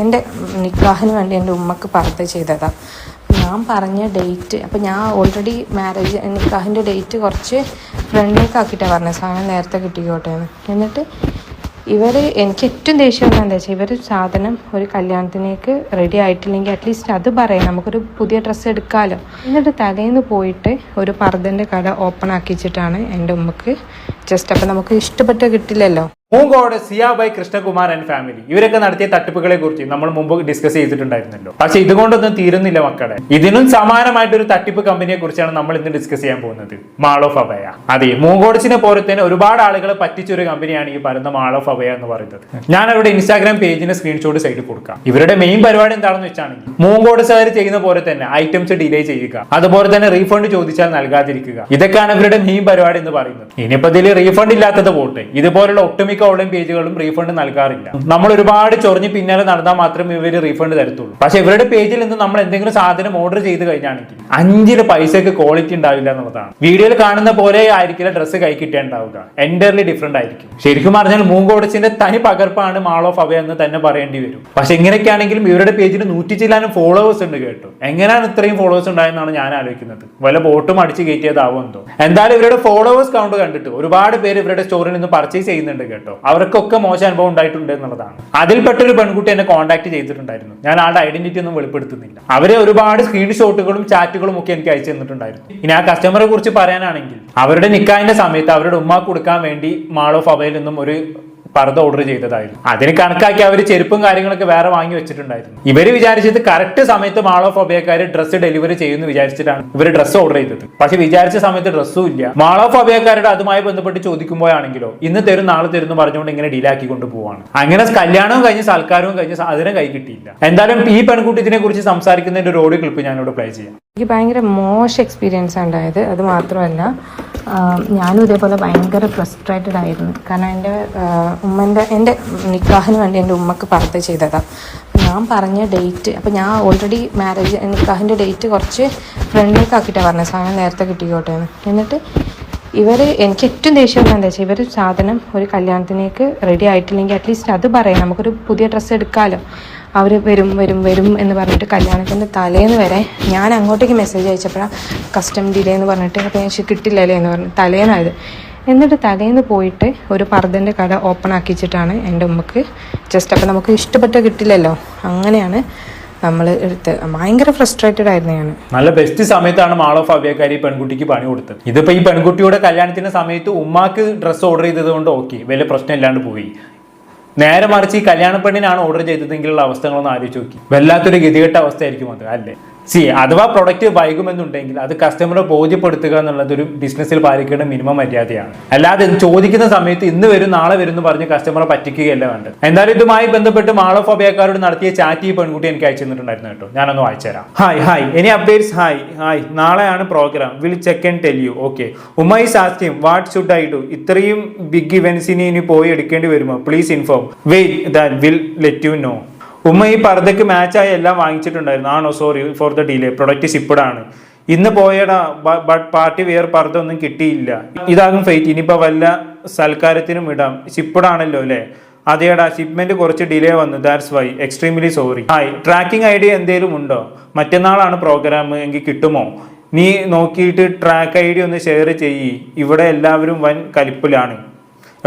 എൻ്റെ നിക്കാഹിന് വേണ്ടി എൻ്റെ ഉമ്മക്ക് പർദ്ദ ചെയ്തതാണ്. ഞാൻ പറഞ്ഞ ഡേറ്റ് അപ്പോൾ ഞാൻ ഓൾറെഡി നിക്കാഹിൻ്റെ ഡേറ്റ് കുറച്ച് ഫ്രണ്ടിലേക്ക് ആക്കിയിട്ടാണ് പറഞ്ഞത്, സാധനം നേരത്തെ കിട്ടിക്കോട്ടെ എന്ന്. എന്നിട്ട് എനിക്ക് ഏറ്റവും ദേഷ്യം എന്താ വെച്ചാൽ ഇവർ സാധനം ഒരു കല്യാണത്തിലേക്ക് റെഡി ആയിട്ടില്ലെങ്കിൽ അറ്റ്ലീസ്റ്റ് അത് പറയാം, നമുക്കൊരു പുതിയ ഡ്രസ്സ് എടുക്കാമല്ലോ. എന്നിട്ട് തലേന്ന് പോയിട്ട് ഒരു പർദ്ദൻ്റെ കട ഓപ്പൺ ആക്കിച്ചിട്ടാണ് എൻ്റെ ഉമ്മക്ക് ജസ്റ്റ് അപ്പം നമുക്ക് ഇഷ്ടപ്പെട്ട കിട്ടില്ലല്ലോ. മൂങ്കോട് സിയാബൈ കൃഷ്ണകുമാർ ആൻഡ് ഫാമിലി ഇവരൊക്കെ നടത്തിയ തട്ടിപ്പുകളെ കുറിച്ച് നമ്മൾ മുമ്പ് ഡിസ്കസ് ചെയ്തിട്ടുണ്ടായിരുന്നല്ലോ. പക്ഷെ ഇതുകൊണ്ടൊന്നും തീരുന്നില്ല മക്കളെ. ഇതിനും സമാനമായിട്ടൊരു തട്ടിപ്പ് കമ്പനിയെ കുറിച്ചാണ് നമ്മൾ ഇന്ന് ഡിസ്കസ് ചെയ്യാൻ പോകുന്നത്, മാൾ ഓഫ് അഭയ. അതെ, മൂങ്കോഡ്സിനെ പോലെ തന്നെ ഒരുപാട് ആളുകളെ പറ്റിച്ചൊരു കമ്പനിയാണ് ഈ പറയുന്ന മാൾ ഓഫ് അഭയ എന്ന് പറയുന്നത്. ഞാൻ അവരുടെ ഇൻസ്റ്റാഗ്രാം പേജിന് സ്ക്രീൻഷോട്ട് സൈഡിൽ കൊടുക്കാം. ഇവരുടെ മെയിൻ പരിപാടി എന്താണെന്ന് വെച്ചാണെങ്കിൽ മൂങ്കോഡ്സുകാർ ചെയ്യുന്ന പോലെ തന്നെ ഐറ്റംസ് ഡിലേ ചെയ്യുക, അതുപോലെ തന്നെ റീഫണ്ട് ചോദിച്ചാൽ നൽകാതിരിക്കുക. ഇതൊക്കെയാണ് ഇവരുടെ മെയിൻ പരിപാടി എന്ന് പറയുന്നത്. ഇനിയിപ്പോ ഇതിൽ റീഫണ്ട് ഇല്ലാത്തത് പോട്ടെ, ഇതുപോലുള്ള ഒട്ടുമിക്ക ഓൺലൈൻ പേജുകളും റീഫണ്ട് നൽകാറില്ല. നമ്മൾ ഒരുപാട് ചൊറിഞ്ഞ് പിന്നാലെ നടന്നാൽ മാത്രമേ ഇവര് റീഫണ്ട് തരത്തുള്ളൂ. പക്ഷെ ഇവരുടെ പേജിൽ നിന്ന് നമ്മൾ എന്തെങ്കിലും സാധനം ഓർഡർ ചെയ്ത് കഴിഞ്ഞാണെങ്കിൽ 5 പൈസക്ക് ക്വാളിറ്റി ഉണ്ടാവില്ല എന്നുള്ളതാണ്. വീഡിയോയിൽ കാണുന്ന പോലെ ആയിരിക്കില്ല ഡ്രസ്സ് കൈ കിട്ടേണ്ടാവുക, എൻറ്റയർലി ഡിഫറെന്റ് ആയിരിക്കും. ശരിക്കും പറഞ്ഞാൽ മൂങ്കോഡ്സിന്റെ തനി പകർപ്പാണ് മാൾ ഓഫ് അഭയ എന്ന് തന്നെ പറയേണ്ടി വരും. പക്ഷെ ഇങ്ങനെയൊക്കെയാണെങ്കിലും ഇവരുടെ പേജിന് 100 ചില്ലാനും ഫോളോവേഴ്സ് ഉണ്ട് കേട്ടോ. എങ്ങനെയാണ് ഇത്രയും ഫോളോവേഴ്സ് ഉണ്ടായെന്നാണ് ഞാൻ ആലോചിക്കുന്നത്. വല്ല ബോട്ടും അടിച്ച് കയറ്റിയതാവും എന്തോ. എന്തായാലും ഇവരുടെ ഫോളോവേഴ്സ് കൗണ്ട് കണ്ടിട്ട് ഒരുപാട് പേര് ഇവരുടെ സ്റ്റോറിൽ നിന്ന് പർച്ചേസ് ചെയ്യുന്നുണ്ട് കേട്ടോ. അവർക്കൊക്കെ മോശം അനുഭവം ഉണ്ടായിട്ടുണ്ട് എന്നുള്ളതാണ്. അതിൽപ്പെട്ടൊരു പെൺകുട്ടി എന്നെ കോൺടാക്ട് ചെയ്തിട്ടുണ്ടായിരുന്നു. ഞാൻ ആളുടെ ഐഡന്റിറ്റി ഒന്നും വെളിപ്പെടുത്തുന്നില്ല. അവരെ ഒരുപാട് സ്ക്രീൻഷോട്ടുകളും ചാറ്റുകളും ഒക്കെ എനിക്ക് അയച്ചു തന്നിട്ടുണ്ടായിരുന്നു. ഇനി ആ കസ്റ്റമറെ കുറിച്ച് പറയാനാണെങ്കിൽ അവരുടെ നിക്കാഹിന്റെ സമയത്ത് അവരുടെ ഉമ്മാക്ക് കൊടുക്കാൻ വേണ്ടി മാൾ ഓഫ് അഭയയിൽ നിന്നും ഒരു പർദ്ദ ഓർഡർ ചെയ്തതായിരുന്നു. അതിന് കണക്കാക്കി അവർ ചെരുപ്പും കാര്യങ്ങളൊക്കെ വേറെ വാങ്ങി വെച്ചിട്ടുണ്ടായിരുന്നു. ഇവര് വിചാരിച്ചത് കറക്റ്റ് സമയത്ത് മാൾ ഓഫ് അഭയക്കാർ ഡ്രസ്സ് ഡെലിവറി ചെയ്യുമെന്ന് വിചാരിച്ചിട്ടാണ് ഇവർ ഡ്രസ്സ് ഓർഡർ ചെയ്തത്. പക്ഷെ വിചാരിച്ച സമയത്ത് ഡ്രസ്സും ഇല്ല. മാൾ ഓഫ് അഭയക്കാരുടെ അതുമായി ബന്ധപ്പെട്ട് ചോദിക്കുമ്പോഴാണെങ്കിലോ ഇന്ന് തരും നാളെ തരും പറഞ്ഞുകൊണ്ട് ഇങ്ങനെ ഡീലാക്കി കൊണ്ടുപോവാണ്. അങ്ങനെ കല്യാണവും കഴിഞ്ഞ് സൽക്കാരവും കഴിഞ്ഞ് സാധനം കൈ കിട്ടിയില്ല. എന്തായാലും ഈ പെൺകുട്ടി ഇതിനെ കുറിച്ച് സംസാരിക്കുന്നതിന്റെ ഒരു ഓഡിയോ ക്ലിപ്പ് ഞാനിവിടെ പ്ലേ ചെയ്യാം. എനിക്ക് ഭയങ്കര മോശം എക്സ്പീരിയൻസ് ഉണ്ടായത്. അത് മാത്രമല്ല ഞാനും ഇതേപോലെ ഭയങ്കര ഫ്രസ്ട്രേറ്റഡ് ആയിരുന്നു. കാരണം എൻ്റെ നിക്കാഹിന് വേണ്ടി എൻ്റെ ഉമ്മക്ക് പർദ്ദ ചെയ്തതാണ്. ഞാൻ പറഞ്ഞ ഡേറ്റ് അപ്പോൾ ഞാൻ ഓൾറെഡി നിക്കാഹിൻ്റെ ഡേറ്റ് കുറച്ച് ഫ്രണ്ടിലേക്ക് ആക്കിയിട്ടാണ് പറഞ്ഞത്, സാധനം നേരത്തെ കിട്ടിക്കോട്ടെ എന്ന്. എന്നിട്ട് എനിക്ക് ഏറ്റവും ദേഷ്യം എന്താ വെച്ചാൽ ഇവർ സാധനം ഒരു കല്യാണത്തിലേക്ക് റെഡി ആയിട്ടില്ലെങ്കിൽ അറ്റ്ലീസ്റ്റ് അത് പറയാം, നമുക്കൊരു പുതിയ ഡ്രസ്സ് എടുക്കാമല്ലോ. അവർ വരും എന്ന് പറഞ്ഞിട്ട് കല്യാണത്തിൻ്റെ തലേന്ന് വരെ ഞാൻ അങ്ങോട്ടേക്ക് മെസ്സേജ് അയച്ചപ്പോഴാണ് കസ്റ്റം ഡിലേ എന്ന് പറഞ്ഞിട്ട് അപ്പോൾ ഞാൻ കിട്ടില്ലല്ലേ എന്ന് പറഞ്ഞ് തലേന്നായത്. എന്നിട്ട് തലേന്ന് പോയിട്ട് ഒരു പർദ്ദൻ്റെ കട ഓപ്പൺ ആക്കിച്ചിട്ടാണ് എൻ്റെ ഉമ്മക്ക് ജസ്റ്റ് അപ്പോൾ നമുക്ക് ഇഷ്ടപ്പെട്ട കിട്ടില്ലല്ലോ, അങ്ങനെയാണ് നമ്മൾ എടുത്ത്. ഭയങ്കര ഫ്രസ്ട്രേറ്റഡ് ആയിരുന്നു ഞാൻ. നല്ല ബെസ്റ്റ് സമയത്താണ് മാൾ ഓഫ് അഭയക്കാരി പെൺകുട്ടിക്ക് പണി കൊടുത്തത്. ഇതിപ്പോ ഈ പെൺകുട്ടിയുടെ കല്യാണത്തിന്റെ സമയത്ത് ഉമ്മാക്ക് ഡ്രസ്സ് ഓർഡർ ചെയ്തത് കൊണ്ട് ഓക്കെ, വലിയ പ്രശ്നം ഇല്ലാണ്ട് പോയി. നേരെ മറിച്ച് ഈ കല്യാണ പെണ്ണിനാണ് ഓർഡർ ചെയ്തതെങ്കിലുള്ള അവസ്ഥകളൊന്നും ആലോചിച്ച് നോക്കി. വല്ലാത്തൊരു ഗതികെട്ട അവസ്ഥയായിരിക്കും അത്, അല്ലേ? അഥവാ പ്രൊഡക്റ്റ് വൈകുമെന്നുണ്ടെങ്കിൽ അത് കസ്റ്റമറെ ബോധ്യപ്പെടുത്തുക എന്നുള്ളത് ഒരു ബിസിനസ്സിൽ പാലിക്കേണ്ട മിനിമം മര്യാദയാണ്. അല്ലാതെ ചോദിക്കുന്ന സമയത്ത് ഇന്ന് വരും നാളെ വരും എന്ന് പറഞ്ഞ് കസ്റ്റമറെ പറ്റിക്കുകയല്ല വേണ്ടത്. എന്തായാലും ഇതുമായി ബന്ധപ്പെട്ട് മാൾ ഓഫ് അഭയക്കാരോട് നടത്തിയ ചാറ്റ് ഈ പെൺകുട്ടി എനിക്ക് അയച്ചു തന്നിട്ടുണ്ടായിരുന്നു കേട്ടോ. ഞാനൊന്ന് വായിച്ചുതരാം. Hi any updates? ഹായ് നാളെയാണ് programme, will check and tell you. Okay, ഉമ്മ is asking what should I do? ഇത്രയും ബിഗ് ഇവന്റ്സിന് ഇനി പോയി എടുക്കേണ്ടി വരുമോ? Please inform. Wait that will let you know. ഉമ്മ ഈ പർദ്ദയ്ക്ക് മാച്ചായി എല്ലാം വാങ്ങിച്ചിട്ടുണ്ടായിരുന്നു. ആണോ? Sorry for the delay, product ഷിപ്പഡാണ്. ഇന്ന് പോയടാ, ബട്ട് പാർട്ടി വെയർ പർദ്ദ ഒന്നും കിട്ടിയില്ല. ഇതാകും ഫെയ്റ്റ്. ഇനിയിപ്പോൾ വല്ല സൽക്കാരത്തിനും ഇടാം. ഷിപ്പഡാണല്ലോ അല്ലേ? അതേടാ, ഷിപ്മെന്റ് കുറച്ച് ഡിലേ വന്നു, that's why, extremely sorry. Tracking idea എന്തെങ്കിലും ഉണ്ടോ? മറ്റന്നാളാണ് പ്രോഗ്രാം, എങ്കിൽ കിട്ടുമോ? നീ നോക്കിയിട്ട് ട്രാക്ക് ഐഡിയ ഒന്ന് ഷെയർ ചെയ്യ്. ഇവിടെ എല്ലാവരും വൻ കലിപ്പിലാണ്.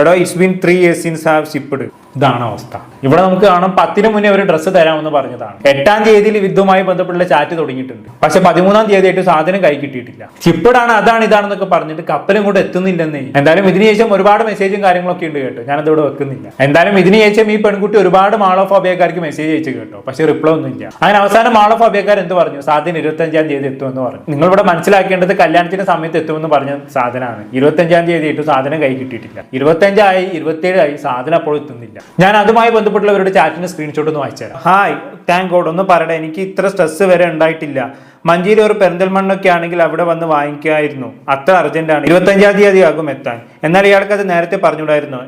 എടോ, it's been 3 years since have shipped. ഇതാണ് അവസ്ഥ. ഇവിടെ നമുക്ക് കാണാം 10-ന് മുന്നേ അവർ ഡ്രസ്സ് തരാമെന്ന് പറഞ്ഞതാണ്. 8-ാം തീയതിയിൽ ഇതുമായി ബന്ധപ്പെട്ടുള്ള ചാറ്റ് തുടങ്ങിയിട്ടുണ്ട്. പക്ഷെ 13-ാം തീയതിയായിട്ട് സാധനം കൈ കിട്ടിയിട്ടില്ല. ഷിപ്പഡാണ്, അതാണ് ഇതാണെന്നൊക്കെ പറഞ്ഞിട്ട് കപ്പലും കൂടെ എത്തുന്നില്ലെന്നേ. എന്തായാലും ഇതിനുശേഷം ഒരുപാട് മെസ്സേജും കാര്യങ്ങളൊക്കെ ഉണ്ട് കേട്ടോ. ഞാനത് ഇവിടെ വെക്കുന്നില്ല. എന്തായാലും ഇതിനുശേഷം ഈ പെൺകുട്ടി ഒരുപാട് മാൾ ഓഫ് അഭയക്കാർക്ക് മെസ്സേജ് അയച്ചു കേട്ടോ. പക്ഷെ റിപ്ലൈ ഒന്നും ഇല്ല. അങ്ങനെ അവസാനം മാൾ ഓഫ് അഭയക്കാർ എന്ത് പറഞ്ഞു? സാധനം 25-ാം തീയതി എത്തുമെന്ന് പറഞ്ഞു. നിങ്ങൾ ഇവിടെ മനസ്സിലാക്കേണ്ടത് കല്യാണത്തിന്റെ സമയത്ത് എത്തുമെന്ന് പറഞ്ഞ സാധനമാണ്. 25-ാം തീയതി ആയിട്ട് സാധനം കൈ കിട്ടിയിട്ടില്ല. 25-ആയി 27-ആയി, സാധനം അപ്പോൾ എത്തുന്നില്ല. ഞാൻ അതുമായി ബന്ധപ്പെട്ടുള്ളവരുടെ ചാറ്റിന് സ്ക്രീൻഷോട്ട് ഒന്ന് വായിച്ചുതരാം. Hi, thank God. ഒന്ന് പറയട്ടെ, എനിക്ക് ഇത്ര സ്ട്രെസ് വരെ ഉണ്ടായിട്ടില്ല. മഞ്ചേരി ഒരു പെരിന്തൽമണ്ണൊക്കെ ആണെങ്കിൽ അവിടെ വന്ന് വാങ്ങിക്കായിരുന്നു. അത്ര അർജന്റാണ്. 25-ാം തീയതി ആകും എത്താൻ. എന്നാൽ ഇയാൾക്ക് അത് നേരത്തെ പറഞ്ഞുകൂടായിരുന്നു.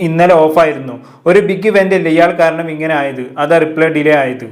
ഇന്നലെ ഓഫായിരുന്നു. ഒരു ബിഗ് ഇവന്റ് അല്ലേ ഇയാൾ കാരണം ഇങ്ങനെ ആയത്. അതാ റിപ്ലൈ ഡിലേ ആയത്.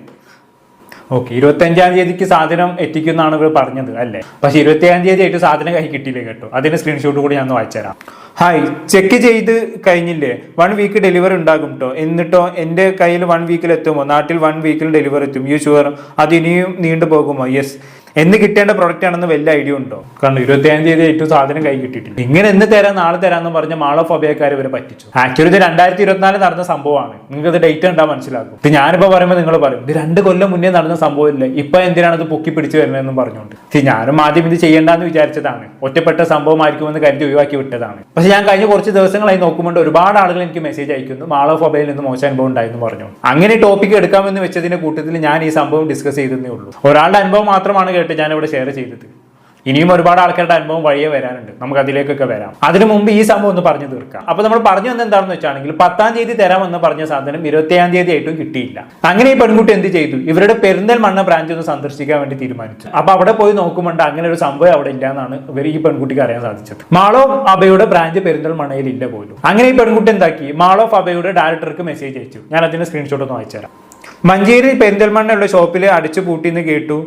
ഓക്കെ, 25-ാം തീയതിക്ക് സാധനം എത്തിക്കുന്നാണ് ഇവർ പറഞ്ഞത് അല്ലേ? പക്ഷെ 27-ാം തീയതി ആയിട്ട് സാധനം കൈ കിട്ടിയില്ല കേട്ടോ. അതിന്റെ സ്ക്രീൻഷോട്ട് കൂടി ഞാൻ വായിച്ചുതരാം. ഹായ്, ചെക്ക് ചെയ്ത് കഴിഞ്ഞില്ലേ? 1 വീക്ക് ഡെലിവറി ഉണ്ടാകും കേട്ടോ. എന്നിട്ടോ എൻ്റെ കയ്യിൽ 1 വീക്കിൽ എത്തുമോ? നാട്ടിൽ 1 വീക്കിൽ ഡെലിവറി എത്തും. You sure? അത് ഇനിയും നീണ്ടു പോകുമോ? യെസ്. എന്ന് കിട്ടേണ്ട പ്രൊഡക്റ്റ് ആണെന്ന് വല്ല ഐഡിയ ഉണ്ടോ? കാരണം 25-ാം തീയതി ഏറ്റവും സാധനം കൈ കിട്ടിയിട്ടില്ല. ഇങ്ങനെ എന്ന് തരാം നാളെ തരാമെന്ന് പറഞ്ഞ മാൾ ഓഫ് അബേക്കാർ ഇവരെ പറ്റിച്ചു. ആക്ച്വലി ഇത് 2024 നടന്ന സംഭവമാണ്. നിങ്ങൾക്ക് ഇത് ഡേറ്റ് ഉണ്ടാ മനസ്സിലാക്കും. ഇത് ഞാനിപ്പോൾ പറയുമ്പോൾ നിങ്ങൾ പറയും ഇത് 2 കൊല്ലം മുന്നേ നടന്ന സംഭവമില്ല, ഇപ്പൊ എന്തിനാണ് ഇത് പൊക്കി പിടിച്ചു വരുന്നതെന്നും പറഞ്ഞുകൊണ്ട്. ഞാനും ആദ്യം ഇത് ചെയ്യേണ്ടെന്ന് വിചാരിച്ചതാണ്. ഒറ്റപ്പെട്ട സംഭവമായിരിക്കുമെന്ന് കരുതി ഒഴിവാക്കി വിട്ടതാണ്. പക്ഷെ ഞാൻ കഴിഞ്ഞ കുറച്ച് ദിവസങ്ങളായി നോക്കുമ്പോൾ ഒരുപാട് ആളുകൾ എനിക്ക് മെസ്സേജ് അയക്കുന്നു, മാൾ ഓഫ് അബയിൽ നിന്ന് മോശം അനുഭവം ഉണ്ടായിരുന്നു പറഞ്ഞു. അങ്ങനെ ടോപ്പിക് എടുക്കാമെന്ന് വെച്ചതിന്റെ കൂട്ടത്തിൽ ഞാൻ ഈ സംഭവം ഡിസ്കസ് ചെയ്തേ ഉള്ളൂ. ഒരാളുടെ അനുഭവം മാത്രമാണ് കേട്ട് ഞാൻ ഇവിടെ ഷെയർ ചെയ്തത്. ഇനിയും ഒരുപാട് ആൾക്കാരുടെ അനുഭവം വഴിയെ വരാനുണ്ട്, നമുക്ക് അതിലേക്കൊക്കെ വരാം. അതിനു മുമ്പ് ഈ സംഭവം ഒന്ന് പറഞ്ഞു തീർക്കാം. അപ്പൊ നമ്മൾ പറഞ്ഞു വന്നത് എന്താണെന്ന് വെച്ചാണെങ്കിൽ 10-ാം തീയതി തരാമെന്ന് പറഞ്ഞ സാധനം 21-ാം തീയതി ആയിട്ടും കിട്ടിയില്ല. അങ്ങനെ ഈ പെൺകുട്ടി എന്ത് ചെയ്തു? ഇവരുടെ പെരിന്തൽമണ്ണ ബ്രാഞ്ച് ഒന്ന് സന്ദർശിക്കാൻ വേണ്ടി തീരുമാനിച്ചു. അപ്പൊ അവിടെ പോയി നോക്കുമ്പോൾ അങ്ങനെ ഒരു സംഭവം അവിടെ ഇല്ല എന്നാണ് ഇവർ ഈ പെൺകുട്ടിക്ക് അറിയാൻ സാധിച്ചത്. മാൾ ഓഫ് അബയുടെ ബ്രാഞ്ച് പെരിന്തൽമണ്ണയിൽ ഇല്ല പോലും. അങ്ങനെ ഈ പെൺകുട്ടി എന്താക്കി? മാൾ ഓഫ് അബയുടെ ഡയറക്ടർക്ക് മെസ്സേജ് അയച്ചു. ഞാൻ അതിന്റെ സ്ക്രീൻഷോട്ട് ഒന്ന് വായിച്ചുതരാം. മഞ്ചേരി പെരിന്തൽമണ്ണയുള്ള ഷോപ്പിൽ അടിച്ചു പൂട്ടിന്ന് കേട്ടു.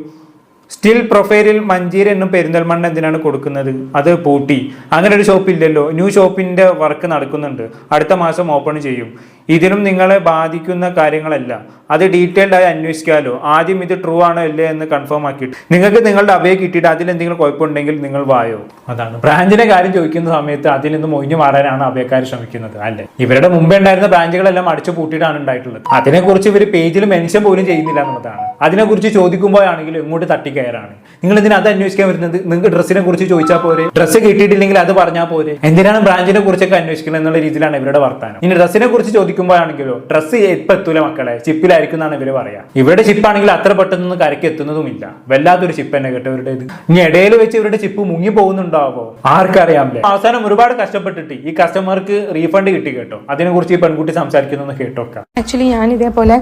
സ്റ്റിൽ പ്രൊഫൈലിൽ മഞ്ചേരി എന്നും പെരിന്തൽമണ്ണ എന്തിനാണ് കൊടുക്കുന്നത്? അത് പൂട്ടി. അങ്ങനെ ഒരു ഷോപ്പ് ഇല്ലല്ലോ. ന്യൂ ഷോപ്പിന്റെ വർക്ക് നടക്കുന്നുണ്ട്, അടുത്ത മാസം ഓപ്പൺ ചെയ്യും. ഇതിനും നിങ്ങളെ ബാധിക്കുന്ന കാര്യങ്ങളല്ല, അത് ഡീറ്റെയിൽഡ് ആയി അന്വേഷിക്കാമല്ലോ. ആദ്യം ഇത് ട്രൂ ആണോ അല്ലേ എന്ന് കൺഫേം ആക്കിയിട്ട് നിങ്ങൾക്ക് നിങ്ങളുടെ അപേക്ഷ കിട്ടിയിട്ട് അതിലെന്തെങ്കിലും കുഴപ്പമുണ്ടെങ്കിൽ നിങ്ങൾ വായോ. അതാണ് ബ്രാഞ്ചിന്റെ കാര്യം ചോദിക്കുന്ന സമയത്ത് അതിൽ നിന്ന് മൊഴിഞ്ഞു മാറാനാണ് അപേക്ഷക്കാർ ശ്രമിക്കുന്നത് അല്ലേ. ഇവരുടെ മുമ്പേ ഉണ്ടായിരുന്ന ബ്രാഞ്ചുകളെല്ലാം അടിച്ചു പൂട്ടിയിട്ടാണ് ഉണ്ടായിട്ടുള്ളത്. അതിനെക്കുറിച്ച് ഇവർ പേജിൽ മെൻഷൻ പോലും ചെയ്യുന്നില്ല എന്നുള്ളതാണ്. അതിനെക്കുറിച്ച് ചോദിക്കുമ്പോഴാണെങ്കിലും ഇങ്ങോട്ട് തട്ടിക്കയറാണ്. നിങ്ങൾ ഇതിന് അത് അന്വേഷിക്കാൻ വരുന്നത്? നിങ്ങൾക്ക് ഡ്രസ്സിനെ കുറിച്ച് ചോദിച്ചാൽ പോരെ? ഡ്രസ്സ് കിട്ടിയിട്ടില്ലെങ്കിൽ അത് പറഞ്ഞാൽ പോരെ? എന്തിനാണ് ബ്രാഞ്ചിനെ കുറിച്ചൊക്കെ അന്വേഷിക്കുന്നത് എന്നുള്ള രീതിയിലാണ് ഇവരുടെ വർത്താനം. ഇനി ഡ്രസ്സിനെ കുറിച്ച് ചോദിക്കുമ്പോഴാണെങ്കിലോ ഡ്രസ്സ് ഇപ്പൊ എത്തൂല മക്കളെ, ചിപ്പിലായിരിക്കും എന്നാണ് ഇവര് പറയാ. ഇവരുടെ ചിപ്പാണെങ്കിൽ അത്ര പെട്ടെന്ന് കരയ്ക്ക് എത്തുന്നതുമില്ല. വല്ലാത്തൊരു ചിപ്പ് തന്നെ കേട്ടോ ഇവരുടേത്. ഇനി ഇടയിൽ വെച്ച് ഇവരുടെ ചിപ്പ് മുങ്ങി പോകുന്നുണ്ടാവോ ആർക്കറിയാമല്ലേ. അവസാനം ഒരുപാട് കഷ്ടപ്പെട്ടിട്ട് ഈ കസ്റ്റമർക്ക് റീഫണ്ട് കിട്ടി കേട്ടോ. അതിനെ കുറിച്ച് ഈ പെൺകുട്ടി സംസാരിക്കുന്നു കേട്ടോക്ക. ആക്ച്വലി ഞാൻ ഇതേപോലെ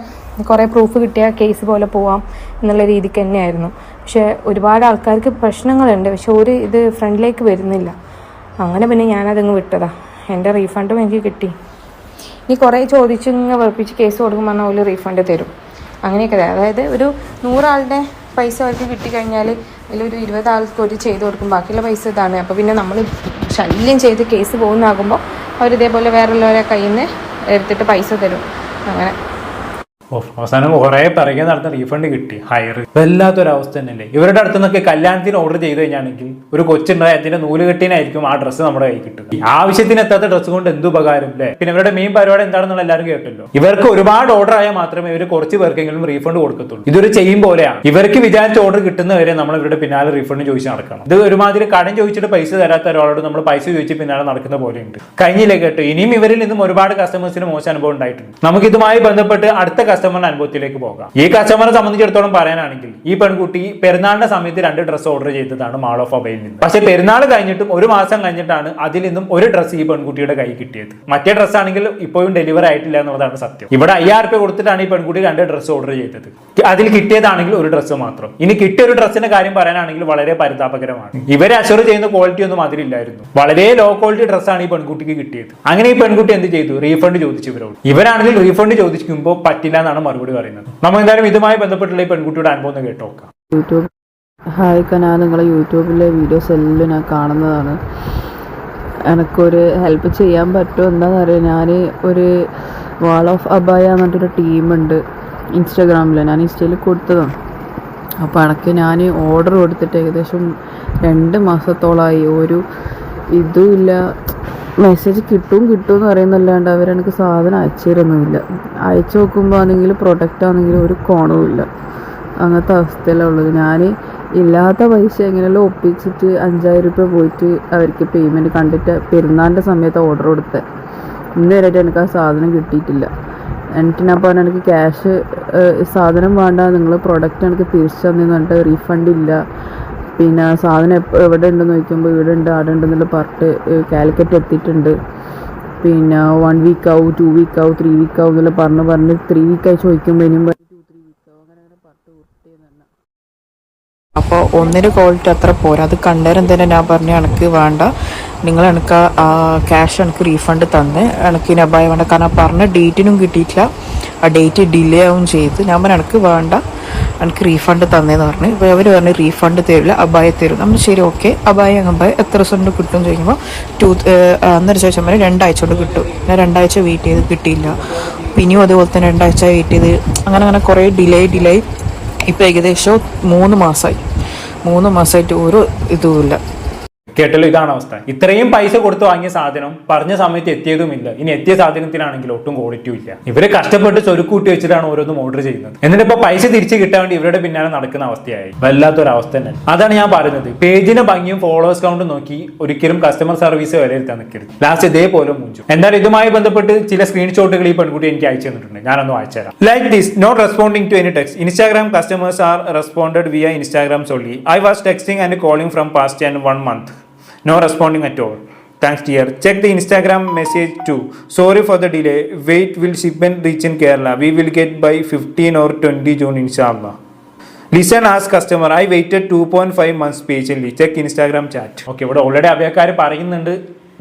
കുറെ പ്രൂഫ് കിട്ടിയ കേസ് പോലെ പോവാം എന്നുള്ള രീതിക്ക് തന്നെയായിരുന്നു. പക്ഷെ ഒരുപാട് ആൾക്കാർക്ക് പ്രശ്നങ്ങളുണ്ട്, പക്ഷെ ഒരു ഇത് ഫ്രണ്ടിലേക്ക് വരുന്നില്ല. അങ്ങനെ പിന്നെ ഞാനതങ്ങ് വിട്ടതാ. എൻ്റെ റീഫണ്ടും എനിക്ക് കിട്ടി. ഇനി കുറേ ചോദിച്ച് ഇങ്ങനെ വെറുപ്പിച്ച് കേസ് കൊടുക്കുമ്പോൾ പറഞ്ഞാൽ ഒരു റീഫണ്ട് തരും. അങ്ങനെയൊക്കെ. അതായത് ഒരു 100 ആളുടെ പൈസ അവർക്ക് കിട്ടിക്കഴിഞ്ഞാൽ അതിലൊരു 20 ആൾക്ക് ഒരു ചെയ്ത് കൊടുക്കും, ബാക്കിയുള്ള പൈസ ഇതാണ്. അപ്പോൾ പിന്നെ നമ്മൾ ശല്യം ചെയ്ത് കേസ് പോകുന്നതാകുമ്പോൾ അവരിതേപോലെ വേറെയുള്ളവരെ കയ്യിൽ നിന്ന് എടുത്തിട്ട് പൈസ തരും. അങ്ങനെ അവസാനം കുറെ പിറകെ നടന്ന റീഫണ്ട് കിട്ടി. ഹയർ വല്ലാത്തൊരവസ്ഥ തന്നെയല്ലേ. ഇവരുടെ അടുത്ത് നിന്നൊക്കെ കല്യാണത്തിന് ഓർഡർ ചെയ്ത് കഴിഞ്ഞാണെങ്കിൽ ഒരു കൊച്ചുണ്ടായി അതിന്റെ നൂല് കെട്ടിനായിരിക്കും ആ ഡ്രസ്സ് നമ്മുടെ കൈ കിട്ടും. ആവശ്യത്തിന് എത്താത്ത ഡ്രസ്സ് കൊണ്ട് എന്ത് ഉപകാരം അല്ലേ. പിന്നെ ഇവരുടെ മെയിൻ പരിപാടി എന്താണെന്നുള്ള എല്ലാവരും കേട്ടല്ലോ. ഇവർക്ക് ഒരുപാട് ഓർഡർ ആയാൽ മാത്രമേ ഇവർ കുറച്ച് പേർക്കെങ്കിലും റീഫണ്ട് കൊടുക്കത്തുള്ളൂ. ഇതൊരു ചെയ്യും പോലെയാണ്. ഇവർക്ക് വിചാരിച്ച ഓർഡർ കിട്ടുന്നവരെ നമ്മൾ ഇവരുടെ പിന്നാലെ റീഫണ്ട് ചോദിച്ച് നടക്കണം. ഇത് ഒരുമാതിരി കടം ചോദിച്ചിട്ട് പൈസ തരാത്ത ഒരാളോട് നമ്മൾ പൈസ ചോദിച്ച് പിന്നാലെ നടക്കുന്ന പോലെയുണ്ട്. കഴിഞ്ഞില്ലേ കേട്ടോ. ഇനിയും ഇവരിൽ നിന്നും ഒരുപാട് കസ്റ്റമേഴ്സിന് മോശം അനുഭവം ഉണ്ടായിട്ടുണ്ട്. നമുക്ക് ഇതുമായി ബന്ധപ്പെട്ട് അടുത്ത കസ്റ്റമറിന്റെ അനുഭവത്തിലേക്ക് പോകാം. ഈ കസ്റ്റമറെ സംബന്ധിച്ചിടത്തോളം പറയാനാണെങ്കിൽ ഈ പെൺകുട്ടി പെരുന്നാളിന്റെ സമയത്ത് 2 ഡ്രസ്സ് ഓർഡർ ചെയ്തതാണ് മാൾ ഓഫ് അബയിൽ നിന്ന്. പക്ഷെ പെരുന്നാൾ കഴിഞ്ഞിട്ടും 1 മാസം കഴിഞ്ഞിട്ടാണ് അതിൽ നിന്നും ഒരു ഡ്രസ്സ് ഈ പെൺകുട്ടിയുടെ കൈ കിട്ടിയത്. മറ്റേ ഡ്രസ്സ് ആണെങ്കിൽ ഇപ്പോഴും ഡെലിവറി ആയിട്ടില്ല എന്നുള്ളതാണ് സത്യം. ഇവിടെ 5000 രൂപ കൊടുത്തിട്ടാണ് ഈ പെൺകുട്ടി 2 ഡ്രസ്സ് ഓർഡർ ചെയ്തത്. അതിൽ കിട്ടിയതാണെങ്കിൽ ഒരു ഡ്രസ്സ് മാത്രം. ഇനി കിട്ടിയ ഒരു ഡ്രസ്സിന്റെ കാര്യം പറയാനാണെങ്കിൽ വളരെ പരിതാപകരമാണ്. ഇവരെ അഷുർ ചെയ്യുന്ന ക്വാളിറ്റി ഒന്നും അതിലില്ലായിരുന്നു. വളരെ ലോ ക്വാളിറ്റി ഡ്രസ്സാണ് ഈ പെൺകുട്ടിക്ക് കിട്ടിയത്. അങ്ങനെ ഈ പെൺകുട്ടി എന്ത് ചെയ്തു? റീഫണ്ട് ചോദിച്ചു ഇവരോട്. ഇവരാണെങ്കിൽ റീഫണ്ട് ചോദിക്കുമ്പോൾ പറ്റില്ല എന്നാണ് മറുപടി പറയുന്നത്. നമ്മൾ എന്തായാലും ഇതുമായി ബന്ധപ്പെട്ടുള്ള ഈ പെൺകുട്ടിയുടെ അനുഭവം ഒന്ന് കേട്ടോക്കാം. യൂട്യൂബ് ഹായ് ഞാൻ നിങ്ങളെ യൂട്യൂബിലെ വീഡിയോസ് എല്ലാം ഞാൻ കാണുന്നതാണ്. എനിക്കൊരു ഹെൽപ്പ് ചെയ്യാൻ പറ്റുമോ എന്താണെന്നറിയാം. ഞാൻ ഒരു വാൾ ഓഫ് അബായ എന്നിട്ടൊരു ടീമുണ്ട് ഇൻസ്റ്റാഗ്രാമിൽ. ഞാൻ ഇൻസ്റ്റയിൽ കൊടുത്തതാണ്. അപ്പോൾ എനിക്ക് ഞാൻ ഓർഡർ കൊടുത്തിട്ട് ഏകദേശം 2 മാസത്തോളമായി. ഒരു ഇതുമില്ല, മെസ്സേജ് കിട്ടുമെന്ന് പറയുന്നല്ലാണ്ട് അവരെനിക്ക് സാധനം അയച്ചു തരുന്നുമില്ല. അയച്ചു നോക്കുമ്പോൾ ആണെങ്കിൽ പ്രൊഡക്റ്റ് ആണെങ്കിലും ഒരു കോണവുമില്ല. അങ്ങനത്തെ അവസ്ഥയിലാണ് ഉള്ളത്. ഞാൻ ഇല്ലാത്ത പൈസ എങ്ങനെയല്ലോ ഒപ്പിച്ചിട്ട് 5000 രൂപ പോയിട്ട് അവർക്ക് പേയ്മെൻറ്റ് കണ്ടിട്ട് പെരുന്നാളിൻ്റെ സമയത്ത് ഓർഡർ കൊടുത്തത്. ഇന്ന് വരെയായിട്ട് എനിക്ക് ആ സാധനം കിട്ടിയിട്ടില്ല. എന്നിട്ട് ഞാൻ പറഞ്ഞാൽ എനിക്ക് ക്യാഷ് സാധനം വേണ്ട, നിങ്ങൾ പ്രൊഡക്റ്റ് എനിക്ക് തിരിച്ചു തന്നെന്ന് പറഞ്ഞിട്ട് റീഫണ്ട് ഇല്ല. പിന്നെ സാധനം എവിടെ ഉണ്ടെന്ന് ചോദിക്കുമ്പോൾ ഇവിടെ ഉണ്ട് അവിടെ ഉണ്ടെന്നുള്ള പറഞ്ഞിട്ട് കാലിക്കറ്റ് എത്തിയിട്ടുണ്ട്. പിന്നെ 1 വീക്ക് ആവും, 2 വീക്ക് ആവും, 3 വീക്ക് ആവും എന്നുള്ള പറഞ്ഞ് 3 വീക്കായി ചോദിക്കുമ്പോൾ ഇനിയും 2-3 വീക്ക് ആവും. അങ്ങനെ പറഞ്ഞിട്ട് വൃത്തിയെന്ന് തന്നെ. അപ്പോൾ ഒന്നിന് ക്വാളിറ്റി അത്ര പോരാ. അത് കണ്ടേരം തന്നെ ഞാൻ പറഞ്ഞു എനിക്ക് വേണ്ട, നിങ്ങൾ എനിക്ക് ക്യാഷ് എനിക്ക് റീഫണ്ട് തന്ന് എനിക്ക് ഇനി അപായം വേണ്ട. കാരണം പറഞ്ഞ ഡേറ്റിനും കിട്ടിയിട്ടില്ല, ആ ഡേറ്റ് ഡിലേ ആവും ചെയ്ത്. ഞാൻ പറഞ്ഞു എനിക്ക് വേണ്ട, എനിക്ക് റീഫണ്ട് തന്നേന്ന് പറഞ്ഞു. ഇപ്പോൾ അവർ പറഞ്ഞു റീഫണ്ട് തരില്ല, അബായ തരും. നമ്മൾ ശരി ഓക്കെ, അബായ എത്ര ദിവസം കൊണ്ട് കിട്ടും ചോദിക്കുമ്പോൾ അന്നൊരു ശേഷം വരെ 2 ആഴ്ച കൊണ്ട് കിട്ടും. ഞാൻ 2 ആഴ്ച വെയിറ്റ് ചെയ്ത് കിട്ടിയില്ല. പിന്നെയും അതുപോലെ തന്നെ 2 ആഴ്ച വെയിറ്റ് ചെയ്ത് അങ്ങനെ കുറേ ഡിലേ. ഇപ്പോൾ ഏകദേശം 3 മാസമായിട്ട് ഒരു ഇതുമില്ല. കേട്ടല്ലോ, ഇതാണ് അവസ്ഥ. ഇത്രയും പൈസ കൊടുത്ത് വാങ്ങിയ സാധനം പറഞ്ഞ സമയത്ത് എത്തിയതുമില്ല. ഇനി എത്തിയ സാധനത്തിനാണെങ്കിൽ ഒട്ടും ക്വാളിറ്റിയും ഇല്ല. ഇവര് കഷ്ടപ്പെട്ട് ചൊരുക്കൂട്ടി വെച്ചിട്ടാണ് ഓരോന്നും ഓർഡർ ചെയ്യുന്നത്. എന്നിട്ട് ഇപ്പൊ പൈസ തിരിച്ചു കിട്ടാൻ വേണ്ടി ഇവരുടെ പിന്നാലെ നടക്കുന്ന അവസ്ഥയായി. വല്ലാത്തൊരവസ്ഥ തന്നെ. അതാണ് ഞാൻ പറയുന്നത്, പേജിന്റെ ഭംഗിയും ഫോളോവേഴ്സ് കൗണ്ടും നോക്കി ഒരിക്കലും കസ്റ്റമർ സർവീസ് വിലയിരുത്താൻ നിൽക്കരുത്. ലാസ്റ്റ് ഇതേപോലെ മുഞ്ചു. എന്തായാലും ഇതുമായി ബന്ധപ്പെട്ട് ചില സ്ക്രീൻഷോട്ടുകൾ ഈ പെൺകുട്ടി എനിക്ക് അയച്ചു തന്നിട്ടുണ്ട്. ഞാനൊന്ന് വായിച്ചുതരാം. Like this, not responding to any text. Instagram customers are responded via Instagram only. I was texting and calling from past and 1 month. No responding at all. Thanks dear. Check the Instagram message too. Sorry for the delay. Wait, will shipment reach in Kerala? We will get by 15 or 20 June inshallah. Listen, ask customer. I waited 2.5 months patiently. Check Instagram chat. Okay, ഇവിടെ already അഭ്യക്കാർ പറയുന്നുണ്ട്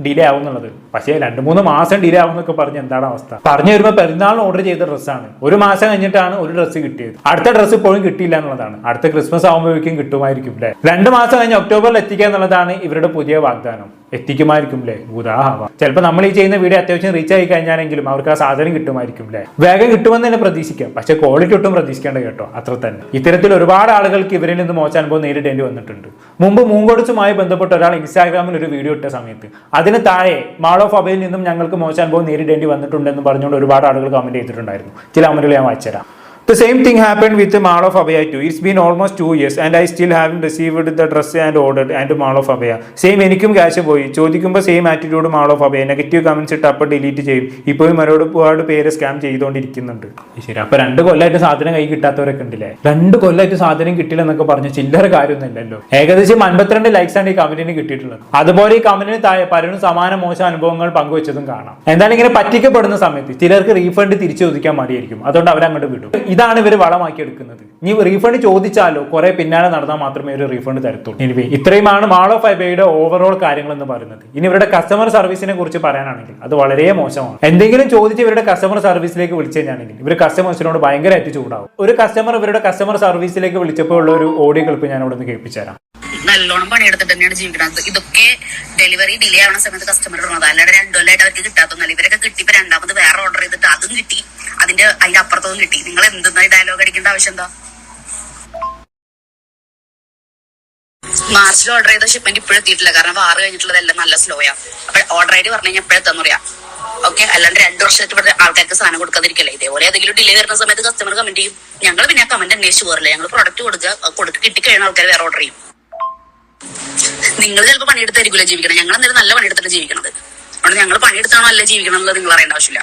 delay ആവുന്നുള്ളത്. പക്ഷേ 2-3 മാസം delay ആവുന്നൊക്കെ പറഞ്ഞ് എന്താണ് അവസ്ഥ? പറഞ്ഞു വരുമ്പോൾ പെരുന്നാളിന് ഓർഡർ ചെയ്ത ഡ്രസ്സാണ്. 1 മാസം കഴിഞ്ഞിട്ടാണ് ഒരു ഡ്രസ്സ് കിട്ടിയത്. അടുത്ത ഡ്രസ്സ് ഇപ്പോഴും കിട്ടിയില്ല എന്നുള്ളതാണ്. അടുത്ത ക്രിസ്മസ് ആകുമ്പോഴേക്കും കിട്ടുമായിരിക്കും അല്ലേ. 2 മാസം കഴിഞ്ഞ് ഒക്ടോബറിൽ എത്തിക്കുക എന്നുള്ളതാണ് ഇവരുടെ പുതിയ വാഗ്ദാനം. എത്തിക്കുമായിരിക്കും അല്ലേ, ഉദാഹരണം. ചിലപ്പോൾ നമ്മൾ ഈ ചെയ്യുന്ന വീഡിയോ അത്യാവശ്യം റീച്ച് ആയി കഴിഞ്ഞാലെങ്കിലും അവർക്ക് ആ സാധനം കിട്ടുമായിരിക്കും അല്ലേ. വേഗം കിട്ടുമെന്ന് തന്നെ പ്രതീക്ഷിക്കാം, പക്ഷേ ക്വാളിറ്റി ഒട്ടും പ്രതീക്ഷിക്കേണ്ട കേട്ടോ, അത്ര തന്നെ. ഇത്തരത്തിൽ ഒരുപാട് ആളുകൾക്ക് ഇവരിൽ നിന്ന് മോശം അനുഭവം നേരിടേണ്ടി വന്നിട്ടുണ്ട്. മുമ്പ് മൂങ്കോടിച്ചുമായി ബന്ധപ്പെട്ട് ഒരാൾ ഇൻസ്റ്റാഗ്രാമിൽ ഒരു വീഡിയോ ഇട്ട സമയത്ത് അതിന് താഴെ മാൾ ഓഫ് അബയിൽ നിന്നും ഞങ്ങൾക്ക് മോശം അനുഭവം നേരിടേണ്ടി വന്നിട്ടുണ്ടെന്ന് പറഞ്ഞുകൊണ്ട് ഒരുപാട് ആളുകൾ കമന്റ് ചെയ്തിട്ടുണ്ടായിരുന്നു. ചില കമന്റുകൾ ഞാൻ വായിച്ചുതരാം. The same thing happened with the Mall of Abaya too. It's been almost 2 years and I still haven't received the dress and ordered and Mall of Abaya. Same എനിക്കും ക്യാഷ് പോയി. ചോദിക്കുമ്പോൾ same attitude Mall of Abaya. Negative comments ഇട്ട് അപ്പോൾ delete ചെയ്യും. ഇപ്പോഴും ഒരുപാട് പേര് scam ചെയ്തുകൊണ്ടിരിക്കുന്നുണ്ട്. ശരി, അപ്പൊ 2 കൊല്ലമായിട്ട് സാധനം കൈ കിട്ടാത്തവരൊക്കെ ഉണ്ടല്ലേ. 2 കൊല്ലമായിട്ട് സാധനം കിട്ടില്ല എന്നൊക്കെ പറഞ്ഞ് ചില്ലറ കാര്യമൊന്നുമില്ലല്ലോ. ഏകദേശം 52 ലൈക്സ് ആണ് ഈ കമന്റിന് കിട്ടിയിട്ടുള്ളത്. അതുപോലെ ഈ കമന്റിന് താഴെ പലരും സമാന മോശം അനുഭവങ്ങൾ പങ്കുവെച്ചതും കാണാം. എന്തായാലും ഇങ്ങനെ പറ്റിക്കപ്പെടുന്ന സമയത്ത് ചിലർക്ക് റീഫണ്ട് തിരിച്ചു ചോദിക്കാൻ മടിയായിരിക്കും. അതുകൊണ്ട് അവരങ്ങോട്ട് വിടും. ഇതാണ് ഇവർ വളമാക്കി എടുക്കുന്നത്. ഇനി റീഫണ്ട് ചോദിച്ചാലോ കുറെ പിന്നാലെ നടന്നാൽ മാത്രമേ ഒരു റീഫണ്ട് തരത്തുള്ളൂ. എനിവേ, ഇത്രയുമാണ് മാൾ ഓഫ് അബയുടെ ഓവറോൾ കാര്യങ്ങൾ എന്ന് പറയുന്നത്. ഇനി ഇവരുടെ കസ്റ്റമർ സർവീസിനെ കുറിച്ച് പറയാനാണെങ്കിൽ അത് വളരെ മോശമാണ്. എന്തെങ്കിലും ചോദിച്ച് ഇവരുടെ കസ്റ്റമർ സർവീസിലേക്ക് വിളിച്ചു കഴിഞ്ഞാണെങ്കിൽ ഇവർ കസ്റ്റമേഴ്സിനോട് ഭയങ്കരമായിട്ട് ചൂടാവും. ഒരു കസ്റ്റമർ ഇവരുടെ കസ്റ്റമർ സർവീസിലേക്ക് വിളിച്ചപ്പോൾ ഉള്ള ഒരു ഓഡിയോ ക്ലിപ്പ് ഞാൻ ഇവിടെ നിന്ന് കേൾപ്പിച്ചു തരാം. നല്ലോണം പണിയെടുത്തിട്ട് തന്നെയാണ് ജീവിക്കുന്നത്. ഇതൊക്കെ ഡെലിവറി ഡിലേ ആവുന്ന സമയത്ത് കസ്റ്റമർ ഇടുന്നത്, അല്ലാതെ 2 കൊല്ലമായിട്ട് അവർക്ക് കിട്ടാത്തൊന്നല്ല. ഇവരൊക്കെ കിട്ടിയപ്പോൾ 2ാമത് വേറെ ഓർഡർ ചെയ്തിട്ട് അതും കിട്ടി, അതിന്റെ അപ്പുറത്തും കിട്ടി. നിങ്ങൾ എന്തെന്നാ ഡയലോഗ് അടിക്കേണ്ട ആവശ്യം എന്താ? മാർച്ചിൽ ഓർഡർ ചെയ്ത ഷിപ്മെന്റ് ഇപ്പോഴും എത്തിയിട്ടില്ല, കാരണം വാറ് കഴിഞ്ഞിട്ടുള്ളതെല്ലാം നല്ല സ്ലോയാ. അപ്പൊ ഓർഡർ ആയിട്ട് പറഞ്ഞു കഴിഞ്ഞാൽ എപ്പോഴെത്താന്ന് പറയാം. ഓക്കെ, അല്ലാണ്ട് 2 വർഷമായിട്ട് ഇവിടെ ആൾക്കാർക്ക് സാധനം കൊടുക്കാതിരിക്കല്ലേ. ഇതേപോലെ ഏതെങ്കിലും ഡിലേ വരുന്ന സമയത്ത് കസ്റ്റമർ കമന്റ് ചെയ്യും. ഞങ്ങൾ പിന്നെ ആ കമന്റ് അന്വേഷിച്ച് പോറില്ല. ഞങ്ങൾ പ്രൊഡക്റ്റ് കൊടുക്കുക, കിട്ടിക്കഴിഞ്ഞ ആൾക്കാർ വേറെ ഓർഡർ ചെയ്യും. നിങ്ങൾ ചിലപ്പോൾ പണിയെടുത്തായിരിക്കില്ല ജീവിക്കണം. ഞങ്ങൾ എന്തായാലും നല്ല പണിയെടുത്തിട്ട് ജീവിക്കണത്. അതുകൊണ്ട് ഞങ്ങൾ പണിയെടുത്താണോ അല്ല ജീവിക്കണം എന്നുള്ളത് നിങ്ങൾ അറിയേണ്ട ആവശ്യമില്ല.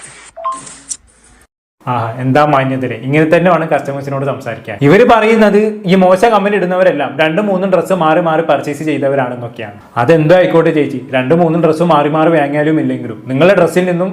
എന്താ മാന്യതരെ, ഇങ്ങനെ തന്നെ വേണം കസ്റ്റമേഴ്സിനോട് സംസാരിക്കാൻ. ഇവർ പറയുന്നത് ഈ മോശം കമന്റ് ഇടുന്നവരെല്ലാം 2-3 ഡ്രസ്സ് മാറി പർച്ചേസ് ചെയ്തവരാണെന്നൊക്കെയാണ്. അതെന്തോ ആയിക്കോട്ടെ ചേച്ചി, 2-3 ഡ്രസ്സ് മാറി വാങ്ങിയാലും ഇല്ലെങ്കിലും നിങ്ങളുടെ ഡ്രസ്സിൽ നിന്നും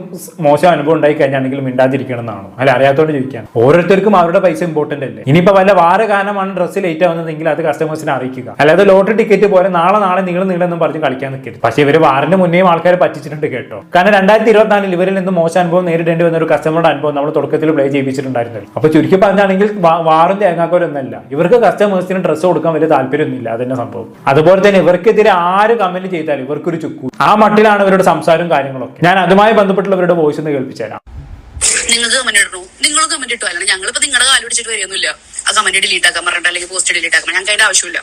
മോശം അനുഭവം ഉണ്ടായി കഴിഞ്ഞാണെങ്കിൽ മിണ്ടാതിരിക്കണം എന്നാണോ? അല്ല, അറിയാത്തോണ്ട് ചോദിക്കാൻ. ഓരോരുത്തർക്കും അവരുടെ പൈസ ഇമ്പോർട്ടന്റ് അല്ലേ. ഇനിയിപ്പോ വല്ല വാറ് കാരണമാണ് ഡ്രസ്സ് ലേറ്റ് ആവുന്നതെങ്കിൽ അത് കസ്റ്റമേഴ്സിനെ അറിയിക്കുക. അല്ലാതെ ലോട്ടറി ടിക്കറ്റ് പോലെ നാളെ നീളെന്നും പറഞ്ഞ് കളിക്കാൻ നിൽക്കരുത്. പക്ഷേ ഇവർ വാറിന് മുന്നേയും ആൾക്കാരെ പറ്റിച്ചിട്ടുണ്ട് കേട്ടോ. കാരണം 2024 ഇവരിൽ നിന്ന് മോശം അനുഭവം നേരിടേണ്ടി വന്ന ഒരു കസ്റ്റമറുടെ അനുഭവം നമ്മൾ തുടക്കത്തിൽ പ്ലേ ചെയ്യിപ്പിച്ചിട്ടുണ്ടായിരുന്നത്. അപ്പൊ ചുരുക്കി പറഞ്ഞാണെങ്കിൽ വാറും തേങ്ങാക്കോരൊന്നല്ല. ഇവർക്ക് കസ്റ്റമേഴ്സിന് ഡ്രസ്സ് കൊടുക്കാൻ വലിയ താല്പര്യമൊന്നുമില്ല. അതന്നെ സംഭവം. അതുപോലെ തന്നെ ഇവർക്കെതിരെ ആര് കമന്റ് ചെയ്താലും ഇവർക്കൊരു ചുക്കു. ആ മട്ടിലാണ് ഇവരുടെ സംസാരവും കാര്യങ്ങളൊക്കെ. ഞാൻ അതുമായി ബന്ധപ്പെട്ടുള്ളവരുടെ വോയിസ് ഒന്ന് കേൾപ്പിച്ചു തരാം. നിങ്ങൾക്ക് കമന്റ് ഇടണോ? നിങ്ങൾ കമന്റ് ഇട്ടു, അല്ലെങ്കിൽ ഞങ്ങളിപ്പോ നിങ്ങളുടെ കാല് പിടിച്ചിട്ട് വരികയൊന്നുമില്ല. ആ കമന്റ് ഡിലീറ്റ് ആക്കാൻ പറഞ്ഞിട്ട് അല്ലെങ്കിൽ പോസ്റ്റ് ഡിലീറ്റ് ആക്കാൻ ഞങ്ങൾക്ക് അതിന്റെ ആവശ്യമില്ല.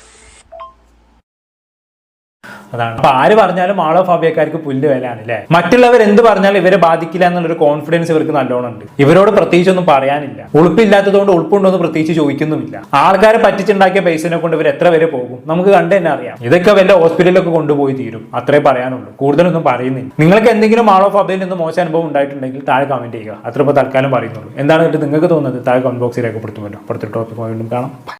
അതാണ്. അപ്പൊ ആര് പറഞ്ഞാലും മാൾ ഓഫ് അബയക്കാർക്ക് പുല്ല് വിലയാണ് അല്ലേ. മറ്റുള്ളവർ എന്ത് പറഞ്ഞാലും ഇവരെ ബാധിക്കില്ല എന്നുള്ളൊരു കോൺഫിഡൻസ് ഇവർക്ക് നല്ലോണം ഉണ്ട്. ഇവരോട് പ്രത്യേകിച്ചൊന്നും പറയാനില്ല. ഉളുപ്പില്ലാത്തതുകൊണ്ട് ഉൾപ്പുണ്ടോന്ന് പ്രത്യേകിച്ച് ചോദിക്കുന്നുമില്ല. ആൾക്കാരെ പറ്റിച്ചുണ്ടാക്കിയ പൈസനെ കൊണ്ട് ഇവർ എത്ര വരെ പോകും നമുക്ക് കണ്ടു തന്നെ അറിയാം. ഇതൊക്കെ വല്ല ഹോസ്പിറ്റലിലൊക്കെ കൊണ്ടുപോയി തീരും. അത്രേ പറയാനുള്ളൂ, കൂടുതലൊന്നും പറയുന്നില്ല. നിങ്ങൾക്ക് എന്തെങ്കിലും മാൾ ഓഫ് അബയിൽ നിന്ന് മോശം അനുഭവം ഉണ്ടായിട്ടുണ്ടെങ്കിൽ താഴെ കമന്റ് ചെയ്യുക. അത്ര ഇപ്പോൾ തൽക്കാലം പറയുന്നുള്ളൂ. എന്താണ് നിങ്ങൾക്ക് തോന്നുന്നത് താഴെ കമന്റ് ബോക്സിൽ രേഖപ്പെടുത്തുമല്ലോ. അടുത്ത ടോപ്പിക് വീണ്ടും കാണാം.